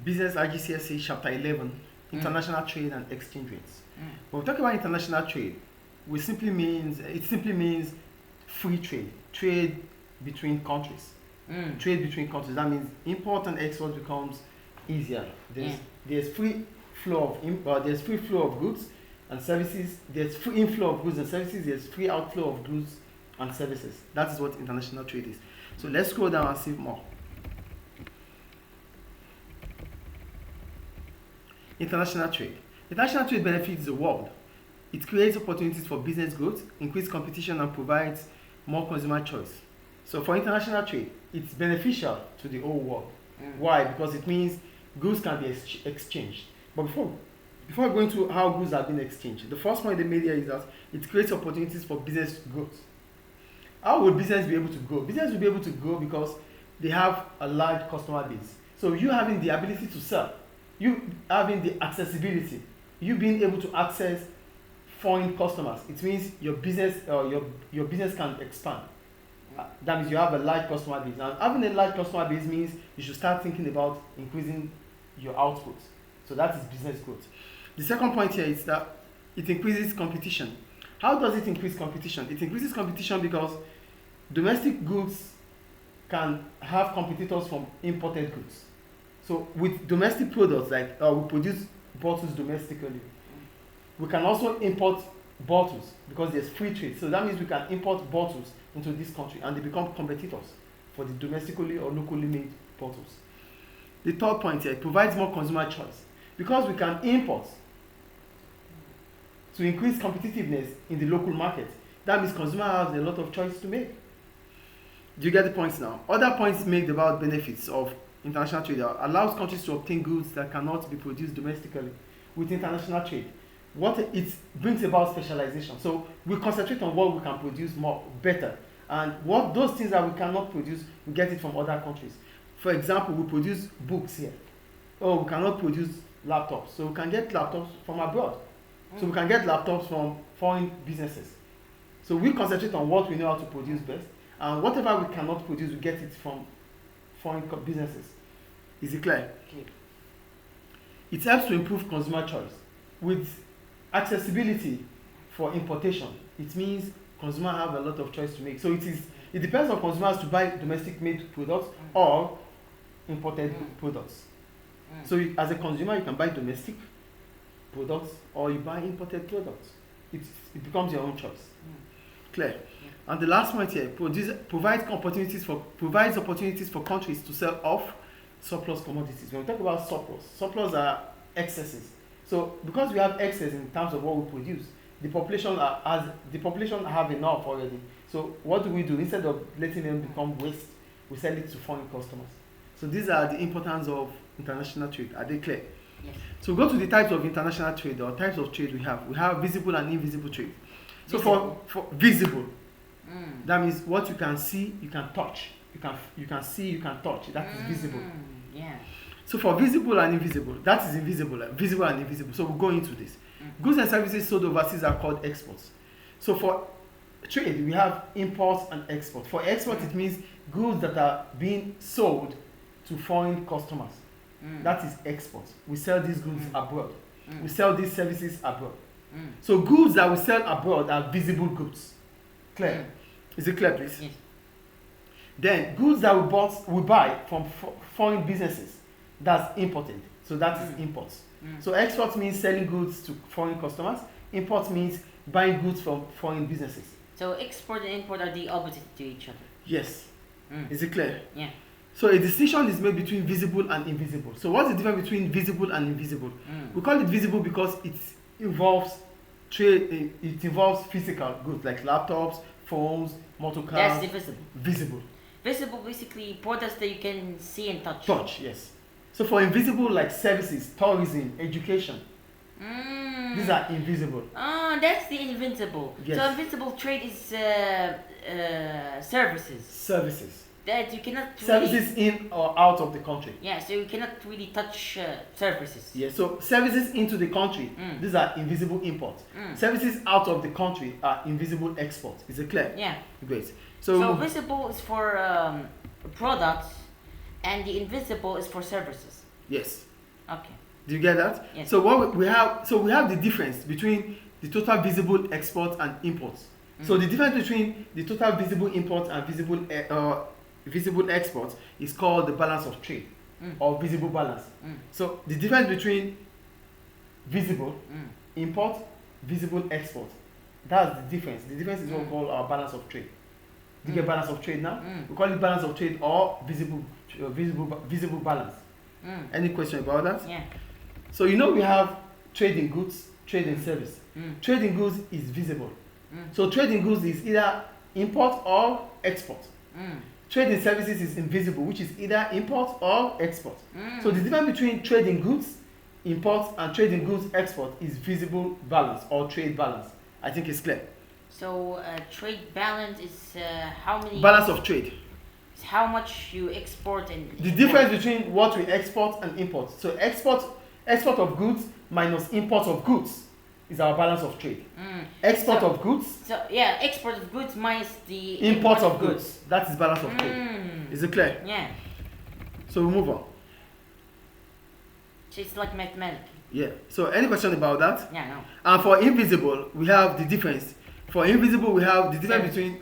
business IGCSE chapter 11, international trade and exchange rates. When we talk about international trade, it simply means free trade, trade between countries. Trade between countries. That means import and export becomes easier. There's free flow of goods and services. There's free inflow of goods and services. There's free outflow of goods and services. That is what international trade is. So let's scroll down and see more. International trade. International trade benefits the world. It creates opportunities for business growth, increased competition, and provides more consumer choice. So for international trade, it's beneficial to the whole world. Why? Because it means goods can be exchanged. But before going to how goods are being exchanged, the first point they made here is that it creates opportunities for business growth. How will business be able to grow? Business will be able to grow because they have a large customer base. So you having the ability to sell, you having the accessibility, you being able to access foreign customers, it means your business can expand. That means you have a large customer base. And having a large customer base means you should start thinking about increasing your output. So that is business growth. The second point here is that it increases competition. How does it increase competition? It increases competition because domestic goods can have competitors from imported goods. So with domestic products, like we produce bottles domestically, we can also import bottles because there's free trade. So that means we can import bottles into this country and they become competitors for the domestically or locally made bottles. The third point here, it provides more consumer choice. Because we can import to increase competitiveness in the local market, that means consumer has a lot of choice to make. Do you get the points now? Other points made about benefits of international trade allows countries to obtain goods that cannot be produced domestically with international trade. What it brings about specialization. So we concentrate on what we can produce better, and what those things that we cannot produce, we get it from other countries. For example, we produce books here. Oh, we cannot produce laptops, so we can get laptops from abroad. So we can get laptops from foreign businesses. So we concentrate on what we know how to produce best, and whatever we cannot produce, we get it from foreign businesses. Is it clear? Okay. It helps to improve consumer choice. With accessibility for importation, it means consumers have a lot of choice to make. So it depends on consumers to buy domestic made products or imported products. So as a consumer, you can buy domestic products or you buy imported products. It becomes your own choice. Clear? Yeah. And the last point here, provides opportunities for countries to sell off surplus commodities. When we talk about surplus are excesses. So because we have excess in terms of what we produce, the population have enough already. So what do? Instead of letting them become waste, we sell it to foreign customers. So these are the importance of international trade. Are they clear? Yes. So go to the types of international trade or types of trade we have. We have visible and invisible trade. So for visible, that means what you can see, you can touch. You can see, you can touch. That is visible. Yeah. So for visible and invisible, that is invisible, visible and invisible. So we'll go into this. Goods and services sold overseas are called exports. So for trade, we have imports and export. For export, it means goods that are being sold to foreign customers. That is export. We sell these goods abroad. We sell these services abroad. So goods that we sell abroad are visible goods. Clear? Is it clear, please? Yes. Then goods that we buy from foreign businesses, that's imported. So that is imports. So export means selling goods to foreign customers. Import means buying goods from foreign businesses. So export and import are the opposite to each other. Yes. Is it clear? Yeah. So a distinction is made between visible and invisible. So what's the difference between visible and invisible? We call it visible because it involves trade. It involves physical goods like laptops, phones, motor cars. That's the visible. Visible. Visible, basically products that you can see and touch. Touch, yes. So for invisible, like services, tourism, education, these are invisible. That's the invincible. Yes. So invincible trade is services. Services. That you cannot really, Services in or out of the country. Yeah, so you cannot really touch services. Yeah, so services into the country, these are invisible imports. Services out of the country are invisible exports. Is it clear? Yeah. Great. So visible is for products, and the invisible is for services. Yes. Okay. Do you get that? Yes. So what we have, so we have the difference between the total visible exports and imports. So the difference between the total visible imports and visible exports is called the balance of trade or visible balance. So the difference between visible import, visible export, that's the difference. The difference is what we call our balance of trade. Do you get balance of trade now? We call it balance of trade or visible balance. Any question about that? Yeah. So you know we have trade in goods, trade in service. Trade in goods is visible. So trade in goods is either import or export. Trade in services is invisible, which is either import or export. So the difference between trade in goods, import, and trade in goods, export is visible balance or trade balance. I think it's clear. So trade balance is how many? Balance of trade. Is how much you export and. The difference between what we export and import. So export of goods minus import of goods is our balance of trade. Export of goods. So yeah, export of goods minus the import of goods. That is balance of trade. Is it clear? Yeah. So we move on. So it's like mathematics. Yeah. So any question about that? Yeah, no. And for invisible, we have the difference. For invisible, we have the difference between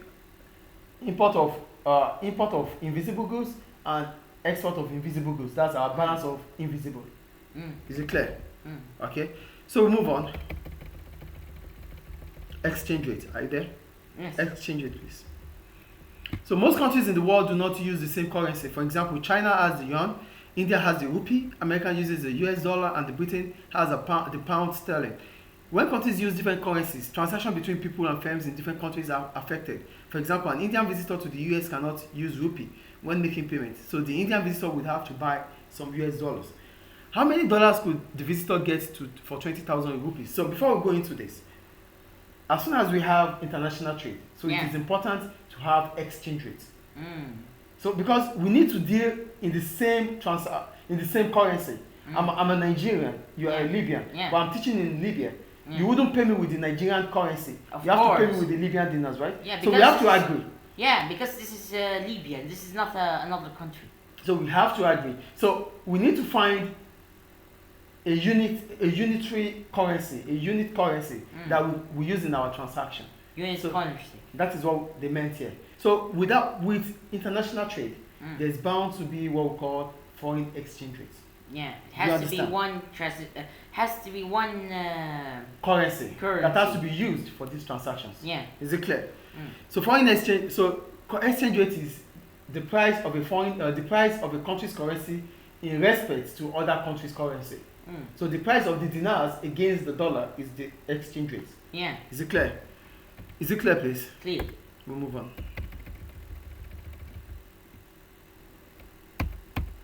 import of invisible goods and export of invisible goods. That's our balance of invisible. Is it clear? Okay. So we move on. Exchange rate. Are you there? Yes. Exchange rate, please. So most countries in the world do not use the same currency. For example, China has the yuan, India has the rupee, America uses the US dollar, and the Britain has the pound sterling. When countries use different currencies, transactions between people and firms in different countries are affected. For example, an Indian visitor to the US cannot use rupee when making payments. So the Indian visitor would have to buy some US dollars. How many dollars could the visitor get for 20,000 rupees? So before we go into this, as soon as we have international trade, so it is important to have exchange rates. So because we need to deal in the same currency. I'm a Nigerian, you are a Libyan, but I'm teaching in Libya. You wouldn't pay me with the Nigerian currency. You have to pay me with the Libyan dinars, right? Yeah, so we have to agree. Yeah, because this is Libya. This is not another country. So we have to agree. So we need to find a unitary currency, a unit currency that we use in our transaction. Unit currency. That is what they meant here. So with international trade, there's bound to be what we call foreign exchange rates. Yeah, it has to be one currency that has to be used for these transactions. Yeah. Is it clear? So foreign exchange. So exchange rate is the price of a country's currency in respect to other countries' currency. So the price of the dinars against the dollar is the exchange rate. Yeah. Is it clear? Is it clear, please? Clear. We'll move on.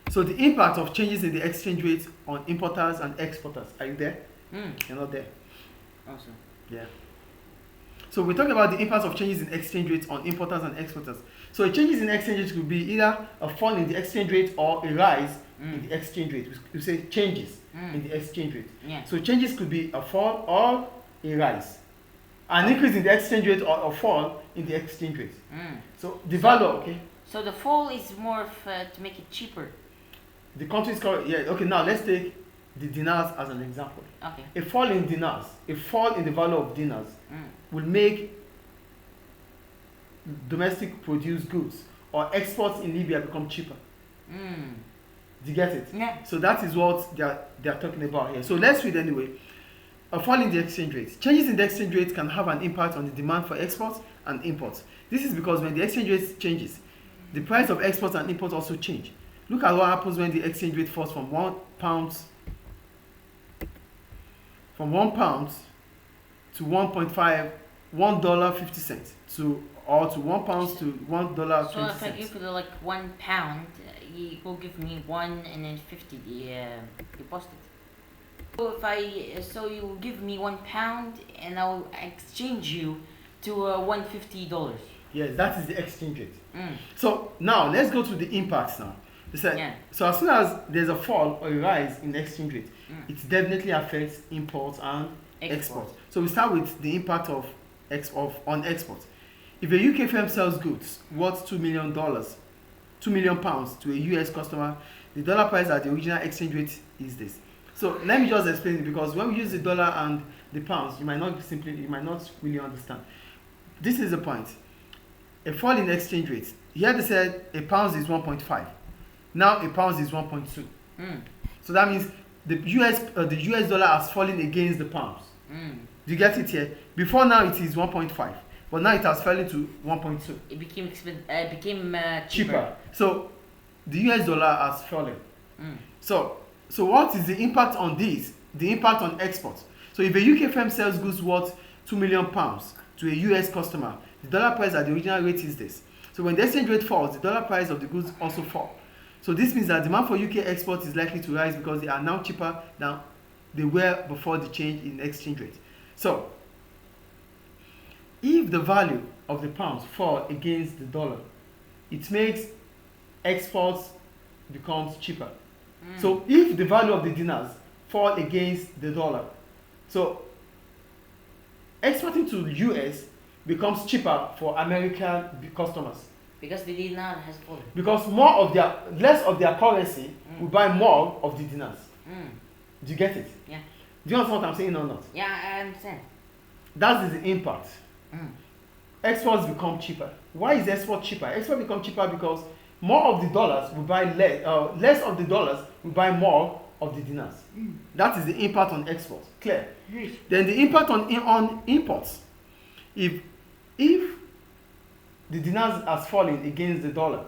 So the impact of changes in the exchange rate on importers and exporters. Are you there? You're not there. Awesome. Yeah. So we talk about the impact of changes in exchange rates on importers and exporters. So changes in exchange rate could be either a fall in the exchange rate or a rise in the exchange rate. We say changes in the exchange rate. Yeah. So changes could be a fall or a rise. An increase in the exchange rate or a fall in the exchange rate. So the value, okay? So the fall is more of to make it cheaper. The country's currency, yeah, okay, now let's take the dinars as an example. Okay. A fall in dinars, a fall in the value of dinars will make domestic produced goods or exports in Libya become cheaper. Do you get it? Yeah. So that is what they are talking about here. So let's read anyway. A fall in the exchange rate. Changes in the exchange rate can have an impact on the demand for exports and imports. This is because when the exchange rate changes, the price of exports and imports also change. Look at what happens when the exchange rate falls from £1 to $1.50 or to £1 to $1.20. So if I give you like £1, you will give me 1 and then 50 the deposit. So you will give me £1 and I'll exchange you to $150. Yes, that is the exchange rate. So now let's go to the impacts now. So as soon as there's a fall or a rise in the exchange rate, it definitely affects imports and exports. So we start with the impact on exports. If a UK firm sells goods worth £2 million to a US customer, the dollar price at the original exchange rate is this. So let me just explain it, because when we use the dollar and the pounds, you might not really understand. This is the point. A fall in exchange rate. Here they said a pound is 1.5. Now a pound is 1.2. So that means the US dollar has fallen against the pounds. Do you get it here? Before now it is 1.5, but now it has fallen to 1.2. It became Cheaper. So the US dollar has fallen. So what is the impact on this? The impact on exports. So if a UK firm sells goods worth £2 million to a US customer, the dollar price at the original rate is this. So when the exchange rate falls, the dollar price of the goods also fall. So this means that demand for UK exports is likely to rise because they are now cheaper than they were before the change in exchange rate. So if the value of the pounds fall against the dollar, it makes exports becomes cheaper. So if the value of the dinars fall against the dollar, so exporting to US becomes cheaper for American customers. Because the dinar has fallen. Because less of their currency will buy more of the dinars. Do you get it? Yeah. Do you understand what I'm saying or not? Yeah, I understand. That is the impact. Exports become cheaper. Why is export cheaper? Export become cheaper because more of the dollars will buy less of the dollars will buy more of the dinars. That is the impact on exports. Clear? Yes. Then the impact on imports. If the dinars has fallen against the dollar,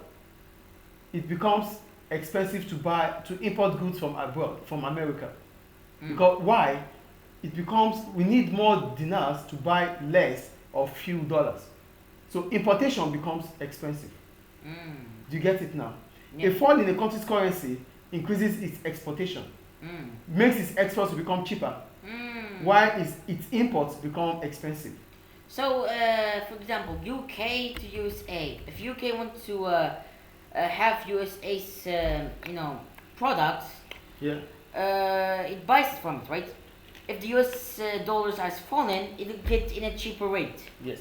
it becomes expensive to import goods from abroad, from America. Because why? It becomes, we need more dinars to buy less or few dollars. So importation becomes expensive. Do you get it now? Yeah. A fall in a country's currency increases its exportation, makes its exports become cheaper, while its imports become expensive. So, for example, UK to USA. If UK wants to have USA's, products, Yeah. it buys it from it, right? If the US dollars has fallen, it'll get in a cheaper rate. Yes.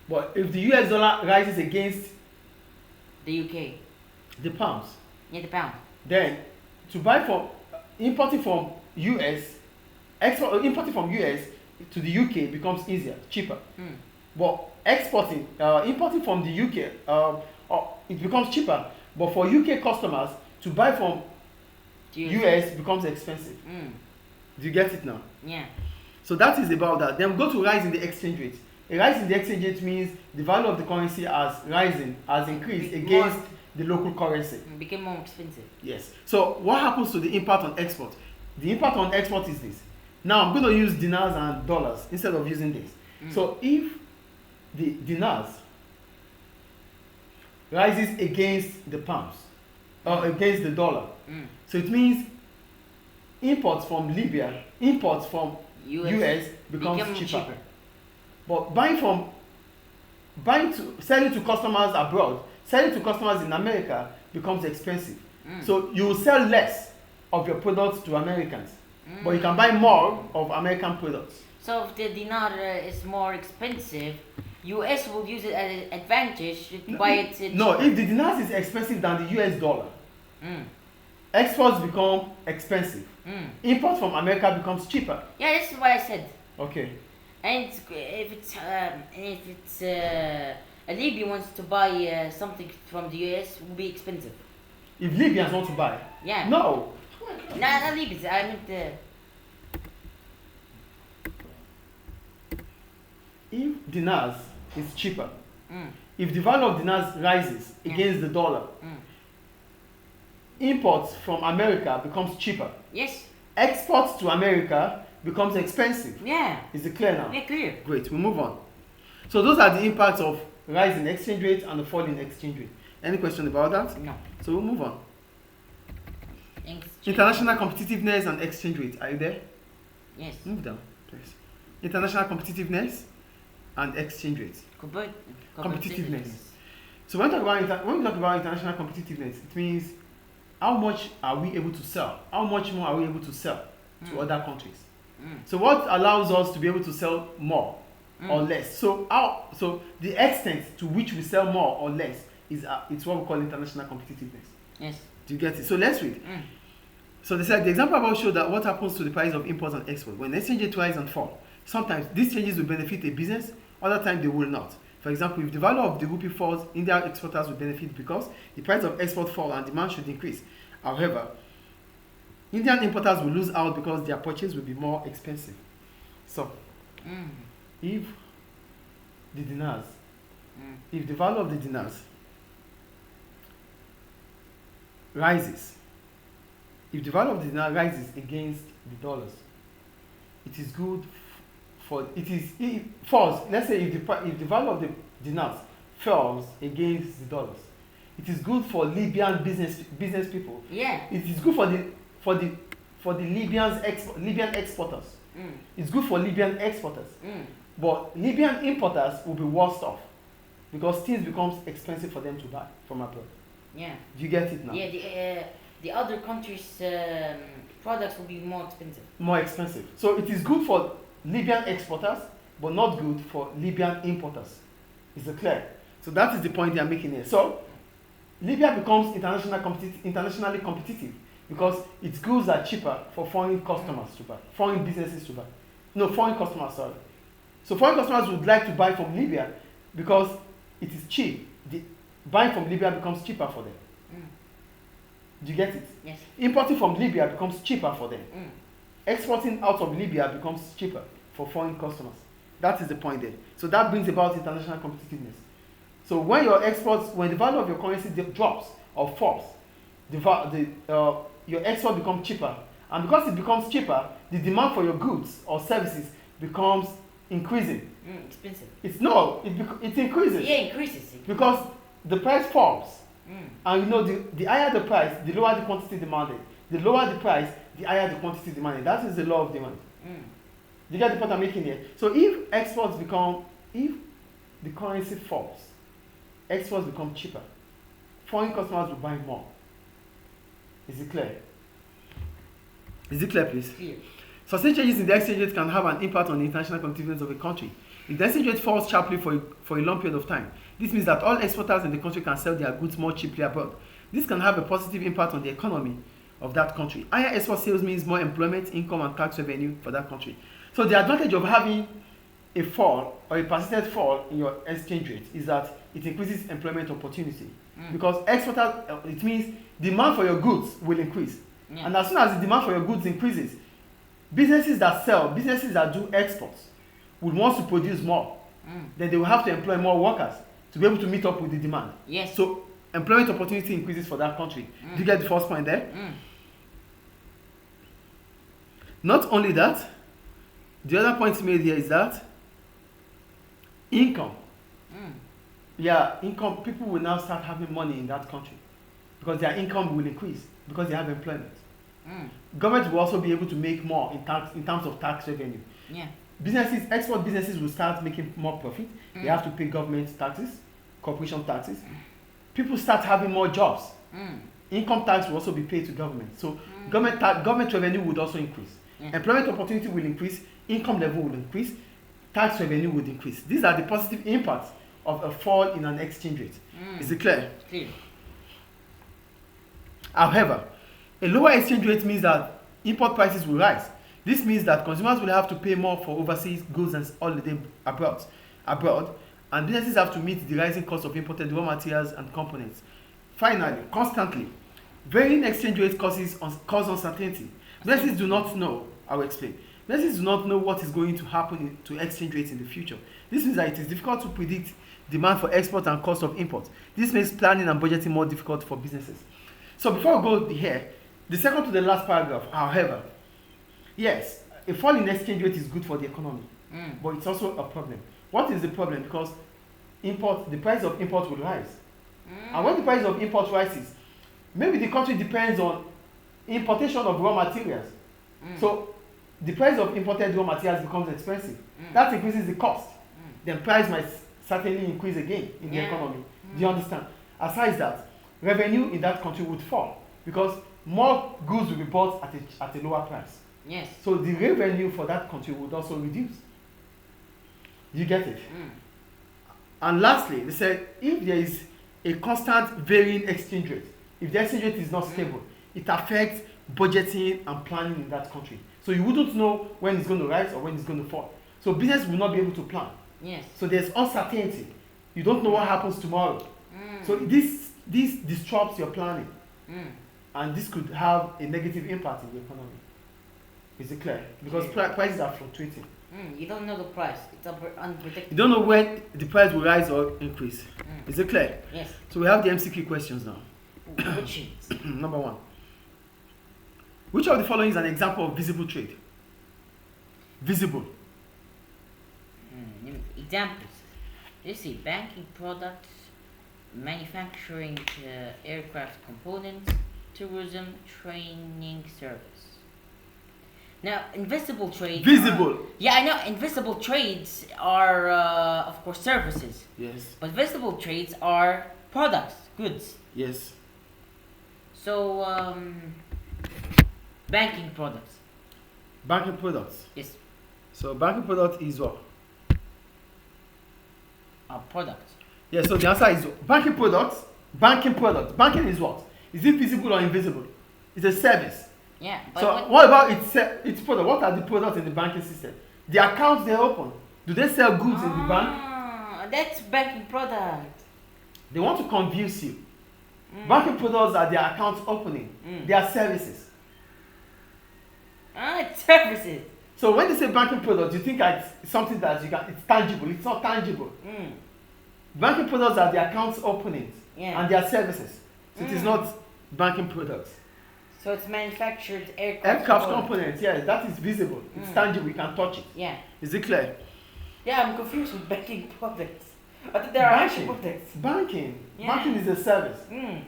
But if the US dollar rises against The UK, the pounds, yeah, the pound. then importing from US to the UK becomes easier, cheaper. But importing from the UK, it becomes cheaper. But for UK customers to buy from US becomes expensive. Do you get it now? Yeah. So that is about that. Then we go to rise in the exchange rate. A rise in the exchange rate means the value of the currency has increased against the local currency. Became more expensive. Yes. So what happens to the impact on export? The impact on export is this. Now I'm going to use dinars and dollars instead of using this. So if the dinars rises against the pounds or against the dollar, so it means imports from Libya, imports from US becomes cheaper. But selling to customers abroad, selling to customers in America becomes expensive. So you will sell less of your products to Americans, but you can buy more of American products. So if the dinar is more expensive, US will use it as an advantage to buy it cheaper. No, if the dinar is expensive than the US dollar, exports become expensive. Import from America becomes cheaper. Yeah, this is what I said. Okay. And if it's a Libyan wants to buy something from the US, it will be expensive. If Libyans want to buy? Yeah. No. Not Libyans. I meant If dinars is cheaper, if the value of dinars rises against the dollar, imports from America becomes cheaper. Yes. Exports to America becomes expensive. Yeah. Is it clear now? Yeah, clear. Great, we move on. So those are the impacts of rise in exchange rate and the fall in exchange rate. Any question about that? No. So we'll move on. Exchange. International competitiveness and exchange rate. Are you there? Yes. Move down, please. International competitiveness and exchange rate. Competitiveness. So when we talk about international competitiveness, it means how much are we able to sell? How much more are we able to sell to other countries? So what allows us to be able to sell more or less? So the extent to which we sell more or less is it's what we call international competitiveness. Yes. Do you get it? So let's read. So they said the example above showed that what happens to the price of imports and export when exchange rate rise and fall. Sometimes these changes will benefit a business, other times they will not. For example, if the value of the rupee falls, Indian exporters will benefit because the price of export fall and demand should increase. However, Indian importers will lose out because their purchase will be more expensive. So, if the dinars, if the value of the dinars rises, if the value of the dinar rises against the dollars, it is good for it falls. Let's say if the value of the dinars falls against the dollars, it is good for Libyan business people. Yeah. It is good for the Libyan exporters. It's good for Libyan exporters. But Libyan importers will be worse off because things becomes expensive for them to buy from abroad. Yeah. Do you get it now? Yeah. The other countries' products will be more expensive. More expensive. So it is good for Libyan exporters, but not good for Libyan importers. Is it clear? So that is the point they are making here. So Libya becomes internationally competitive because its goods are cheaper for foreign customers to buy, foreign businesses to buy. No, foreign customers, sorry. So foreign customers would like to buy from Libya because it is cheap. Buying from Libya becomes cheaper for them. Do you get it? Yes. Importing from Libya becomes cheaper for them. Exporting out of Libya becomes cheaper for foreign customers. That is the point there. So that brings about international competitiveness. So when your when the value of your currency drops or falls, your export becomes cheaper. And because it becomes cheaper, the demand for your goods or services becomes increasing. Expensive. It increases. Yeah, increases. Because the price falls. And you know, the higher the price, the lower the quantity demanded. The lower the price, the higher the quantity demanded. That is the law of demand. You get the point I'm making here? So if the currency falls, exports become cheaper. Foreign customers will buy more. Is it clear? Is it clear, please? Clear. Sustained changes in the exchange rate can have an impact on the international competitiveness of a country. If the exchange rate falls sharply for a long period of time, this means that all exporters in the country can sell their goods more cheaply abroad. This can have a positive impact on the economy of that country. Higher export sales means more employment, income, and tax revenue for that country. So the advantage of having a fall or a persistent fall in your exchange rate is that it increases employment opportunity. Because exporters, it means demand for your goods will increase. Yeah. And as soon as the demand for your goods increases, businesses that do exports would want to produce more. Then they will have to employ more workers to be able to meet up with the demand. Yes. So employment opportunity increases for that country. Do you get the first point there? Not only that, the other point made here is that income. Income, people will now start having money in that country because their income will increase because they have employment. Government will also be able to make more in terms of tax revenue. Yeah. Export businesses will start making more profit. They have to pay government taxes, corporation taxes. People start having more jobs. Income tax will also be paid to government. So government revenue would also increase. Employment opportunity will increase, income level will increase, tax revenue would increase. These are the positive impacts of a fall in an exchange rate. Is it clear? Clear. However, a lower exchange rate means that import prices will rise. This means that consumers will have to pay more for overseas goods and holiday abroad, and businesses have to meet the rising cost of imported raw materials and components. Finally, constantly, varying exchange rates cause uncertainty. Businesses do not know, I will explain. Businesses do not know what is going to happen to exchange rates in the future. This means that it is difficult to predict demand for export and cost of import. This makes planning and budgeting more difficult for businesses. So before I go here, the second to the last paragraph, however, yes, a fall in exchange rate is good for the economy, but it's also a problem. What is the problem? Because the price of import will rise. And when the price of import rises, maybe the country depends on importation of raw materials. So the price of imported raw materials becomes expensive. That increases the cost. Then price might certainly increase again in the economy. Do you understand? Aside that, revenue in that country would fall because more goods will be bought at a lower price. Yes. So the revenue for that country would also reduce. You get it? And lastly, they said if there is a constant varying exchange rate, if the exchange rate is not stable, it affects budgeting and planning in that country. So you wouldn't know when it's going to rise or when it's going to fall. So business will not be able to plan. Yes. So there's uncertainty. You don't know what happens tomorrow. So this disrupts your planning, and this could have a negative impact in the economy. Is it clear? Because prices are fluctuating. You don't know the price. It's unpredictable. You don't know when the price will rise or increase. Is it clear? Yes. So we have the MCQ questions now. Which sheets? Number 1. Which of the following is an example of visible trade? Visible. Examples. Let's see. Banking products, manufacturing aircraft components, tourism, training service. Now, invisible trade. Visible. Yeah, I know. Invisible trades are, of course, services. Yes. But visible trades are products, goods. Yes. So, banking products. Banking products. Yes. So banking product is what? Products. Yeah, so the answer is banking products. Banking product. Banking is what? Is it visible or invisible? It's a service. Yeah. But So what about its product? What are the products in the banking system? The accounts they open. Do they sell goods in the bank? That's banking product. They want to convince you. Banking products are their accounts opening. They are services. It's services. So when they say banking products, you think it's something that it's tangible. It's not tangible. Banking products are the accounts openings and they are services. So it is not banking products. So it's manufactured Aircraft components, yeah, that is visible. It's tangible, you can touch it. Yeah. Is it clear? Yeah, I'm confused with banking products. I thought there are actual products. Banking. Yeah. Banking is a service.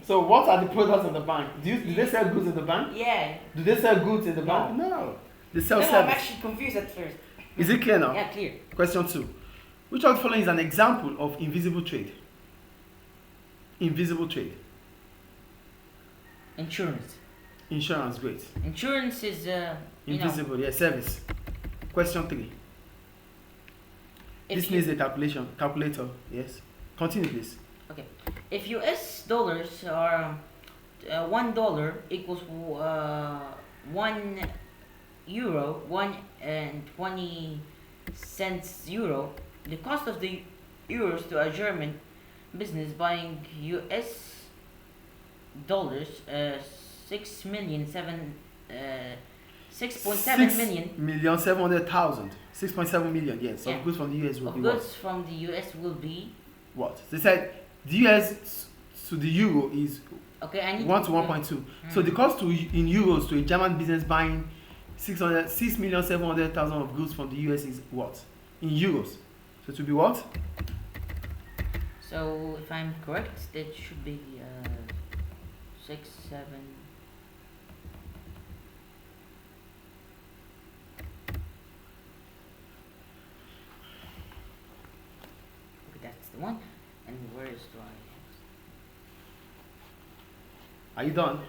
So what are the products in the bank? Do they sell goods in the bank? Yeah. Do they sell goods in the bank? No. They sell No, I'm service. actually confused at first. Is it clear now? Yeah, clear. Question 2. Which of the following is an example of invisible trade? Invisible trade. Insurance. Insurance, great. Insurance is Invisible, yeah, service. Question 3. This needs a calculator, yes. Continue, please. Okay. If US dollars are $1 equals €1, 1.20 euro, the cost of the euros to a German business buying US dollars 6.7 million. 6,700,000. 6.7 million, yes. Yeah. Of goods from the US will Of be goods what? from the US will be What? They said the US to the euro is okay. I need 1 to 1.2. So the cost in euros to a German business buying 6,700,000 of goods from the US is what? In euros. So it will be what? So if I'm correct, that should be 6, 7. Okay, that's the one. And where is do I? Are you done?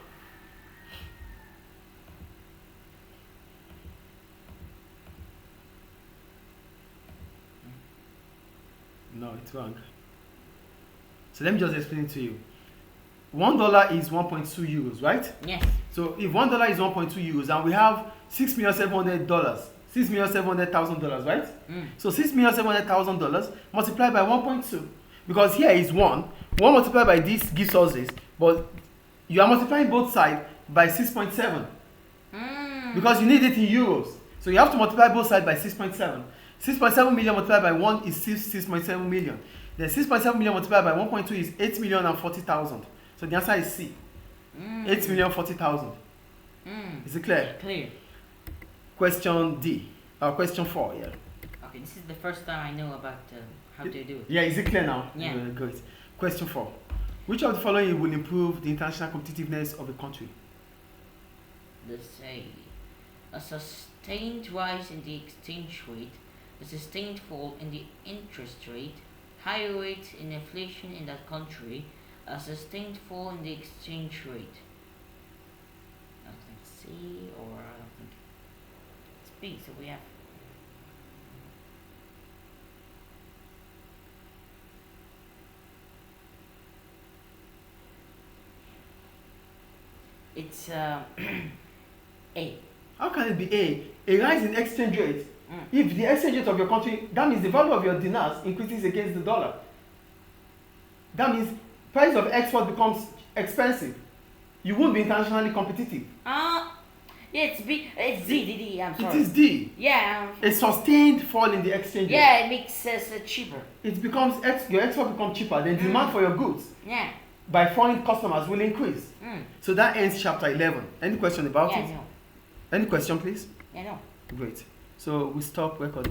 No, it's wrong. So let me just explain it to you. $1 is 1.2 euros, right? Yes. So if $1 is 1.2 euros and we have $6,700,000, $6,700,000, right? So $6,700,000 multiplied by 1.2, because here is 1 multiplied by this gives us this, but you are multiplying both sides by 6.7 because you need it in euros. So you have to multiply both sides by 6.7. 6.7 million multiplied by 1 is 6.7 million. Then 6.7 million multiplied by 1.2 is 8,040,000. So the answer is C. 8,040,000. Is it clear? Clear. Question D. Question 4, yeah. Okay, this is the first time I know about how to do it. Yeah, is it clear now? Yeah. Great. Question 4. Which of the following will improve the international competitiveness of a country? Let's say a sustained rise in the exchange rate, a sustained fall in the interest rate, higher rate in inflation in that country, a sustained fall in the exchange rate. I don't think C, or I don't think it's B, so we have it's A. How can it be A? A rise in exchange rate. Mm. If the exchange rate of your country, that means the value of your dinars increases against the dollar. That means price of export becomes expensive. You won't be internationally competitive. Yeah, it's B. It's D. D. I'm sorry. It is D. Yeah. A sustained fall in the exchange rate. Yeah, it makes us cheaper. It becomes your export becomes cheaper. The demand for your goods Yeah. by foreign customers will increase. Mm. So that ends chapter 11. Any question about Yeah, it? no. Any question, please? Yeah, no. Great. So we stop recording.